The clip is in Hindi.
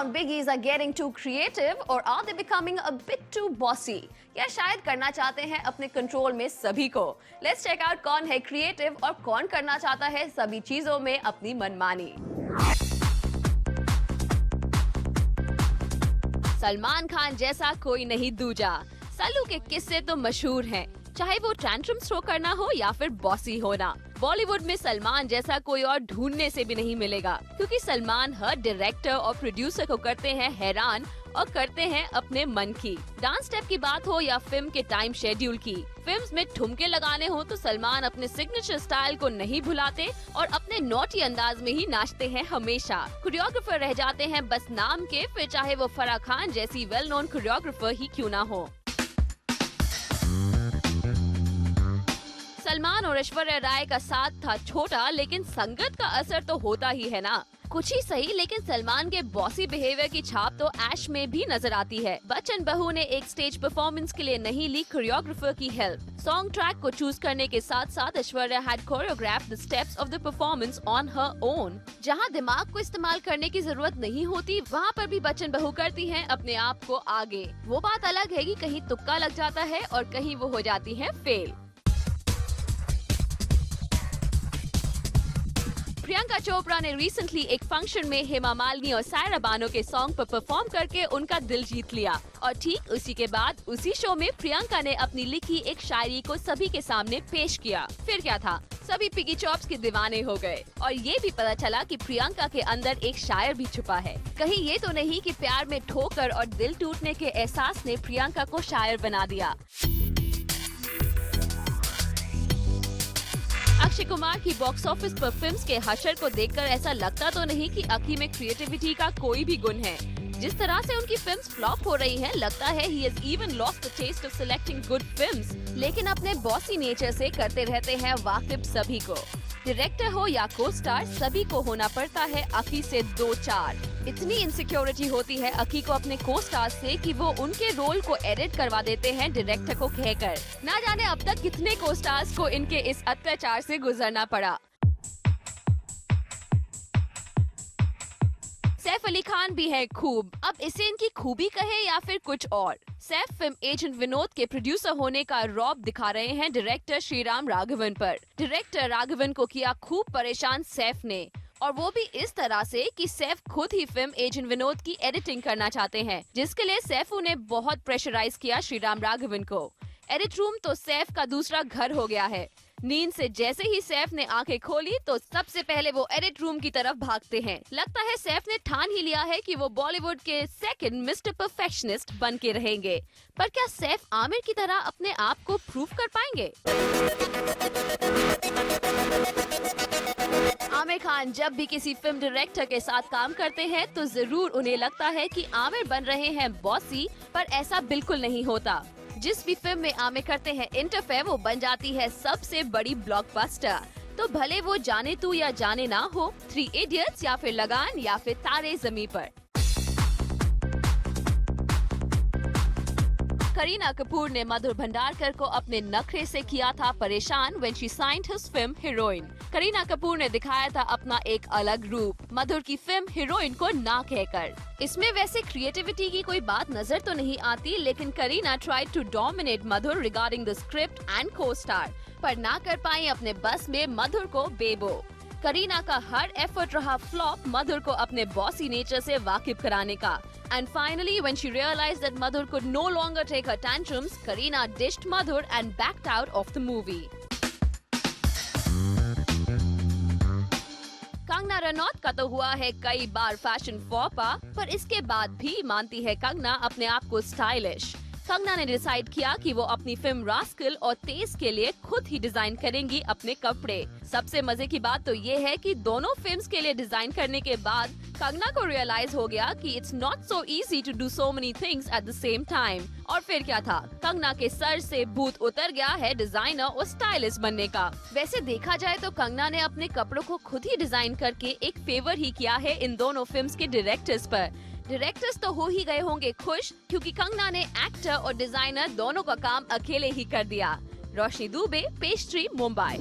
around biggies are getting too creative or are they becoming a bit too bossy? या शायद करना चाहते हैं अपने कंट्रोल में सभी को। Let's check out कौन है क्रिएटिव और कौन करना चाहता है सभी चीजों में अपनी मनमानी। सलमान खान जैसा कोई नहीं दूजा। सल्लू के किस्से तो मशहूर हैं, चाहे वो टैंट्रम थ्रो करना हो या फिर बॉसी होना। बॉलीवुड में सलमान जैसा कोई और ढूंढने से भी नहीं मिलेगा, क्योंकि सलमान हर डायरेक्टर और प्रोड्यूसर को करते हैं हैरान और करते हैं अपने मन की। डांस स्टेप की बात हो या फिल्म के टाइम शेड्यूल की, फिल्म्स में ठुमके लगाने हो तो सलमान अपने सिग्नेचर स्टाइल को नहीं भुलाते और अपने नॉटी अंदाज में ही नाचते हैं हमेशा। कोरियोग्राफर रह जाते हैं बस नाम के, फिर चाहे वो फराह खान जैसी वेल नोन कोरियोग्राफर ही क्यों ना हो। सलमान और ऐश्वर्या राय का साथ था छोटा, लेकिन संगत का असर तो होता ही है ना। कुछ ही सही, लेकिन सलमान के बॉसी बिहेवियर की छाप तो ऐश में भी नजर आती है। बच्चन बहू ने एक स्टेज परफॉर्मेंस के लिए नहीं ली कोरियोग्राफर की हेल्प। सॉन्ग ट्रैक को चूज करने के साथ साथ Aishwarya had choreographed the steps of the performance on her own. जहां दिमाग को इस्तेमाल करने की जरूरत नहीं होती, वहां पर भी बच्चन बहू करती हैं अपने आप को आगे। वो बात अलग है कि कहीं तुक्का लग जाता है और कहीं वो हो जाती है फेल। प्रियंका चोपड़ा ने रिसेंटली एक फंक्शन में हेमा मालिनी और सायरा बानो के सॉन्ग पर परफॉर्म करके उनका दिल जीत लिया और ठीक उसी के बाद उसी शो में प्रियंका ने अपनी लिखी एक शायरी को सभी के सामने पेश किया। फिर क्या था, सभी पिगी चॉप्स के दीवाने हो गए और ये भी पता चला कि प्रियंका के अंदर एक शायर भी छुपा है। कहीं ये तो नहीं कि प्यार में ठोकर और दिल टूटने के एहसास ने प्रियंका को शायर बना दिया। अक्षय कुमार की बॉक्स ऑफिस पर फिल्म्स के हशर को देखकर ऐसा लगता तो नहीं कि अखी में क्रिएटिविटी का कोई भी गुण है। जिस तरह से उनकी फिल्म्स फ्लॉप हो रही हैं, लगता है he has even lost the taste of selecting good films। लेकिन अपने बॉसी नेचर से करते रहते हैं वाकिफ सभी को। डायरेक्टर हो या को स्टार, सभी को होना पड़ता है अखी से 2-4। इतनी इनसिक्योरिटी होती है अखी को अपने को स्टार से कि वो उनके रोल को एडिट करवा देते हैं डायरेक्टर को कहकर। ना जाने अब तक कितने को स्टार्स को इनके इस अत्याचार से गुजरना पड़ा। सैफ अली खान भी है खूब, अब इसे इनकी खूबी कहे या फिर कुछ और। सैफ फिल्म एजेंट विनोद के प्रोड्यूसर होने का रौब दिखा रहे हैं डायरेक्टर श्रीराम राघवन पर। डायरेक्टर राघवन को किया खूब परेशान सैफ ने, और वो भी इस तरह से कि सैफ खुद ही फिल्म एजेंट विनोद की एडिटिंग करना चाहते हैं, जिसके लिए सैफू ने बहुत प्रेशराइज किया श्रीराम राघवन को। एडिट रूम तो सैफ का दूसरा घर हो गया है। नींद से जैसे ही सैफ ने आंखें खोली तो सबसे पहले वो एडिट रूम की तरफ भागते हैं। लगता है सैफ ने ठान ही लिया है कि वो बॉलीवुड के सेकंड मिस्टर परफेक्शनिस्ट बन के रहेंगे। पर क्या सैफ आमिर की तरह अपने आप को प्रूव कर पाएंगे? आमिर खान जब भी किसी फिल्म डायरेक्टर के साथ काम करते हैं तो जरूर उन्हें लगता है कि आमिर बन रहे हैं बॉसी, पर ऐसा बिल्कुल नहीं होता। जिस भी फिल्म में आमिर करते हैं इंटरफेयर, वो बन जाती है सबसे बड़ी ब्लॉकबस्टर। तो भले वो जाने तू या जाने ना हो, 3 इडियट्स या फिर लगान या फिर तारे ज़मीं पर। करीना कपूर ने मधुर भंडारकर को अपने नखरे से किया था परेशान when she signed his film heroine. Kareena Kapoor ने दिखाया था अपना एक अलग रूप, मधुर की फिल्म हीरोइन को ना कहकर। इसमें वैसे क्रिएटिविटी की कोई बात नजर तो नहीं आती, लेकिन Kareena tried to dominate Madhur regarding the script and co-star, पर ना कर पाई अपने बस में मधुर को बेबो। करीना का हर एफर्ट रहा फ्लॉप मधुर को अपने बॉसी नेचर से वाकिफ कराने का। And finally, when she realized that Madhur could no longer take her tantrums, Kareena dished Madhur and backed out of the movie. Kangana Ranaut का तो हुआ है कई बार फैशन फॉपा, पर इसके बाद भी मानती है कंगना अपने आप को स्टाइलिश। कंगना ने डिसाइड किया कि वो अपनी फिल्म रास्कल और तेज के लिए खुद ही डिजाइन करेंगी अपने कपड़े। सबसे मजे की बात तो ये है कि दोनों फिल्म्स के लिए डिजाइन करने के बाद कंगना को रियलाइज हो गया कि it's not so easy to do so many things at the same time. और फिर क्या था, कंगना के सर से भूत उतर गया है डिजाइनर और स्टाइलिस्ट बनने का। वैसे देखा जाए तो कंगना ने अपने कपड़ों को खुद ही डिजाइन करके एक फेवर ही किया है इन दोनों फिल्म्स के डायरेक्टर्स पर। डायरेक्टर्स तो हो ही गए होंगे खुश, क्योंकि कंगना ने एक्टर और डिजाइनर दोनों का काम अकेले ही कर दिया। रोशनी दुबे, पेस्ट्री, मुंबई।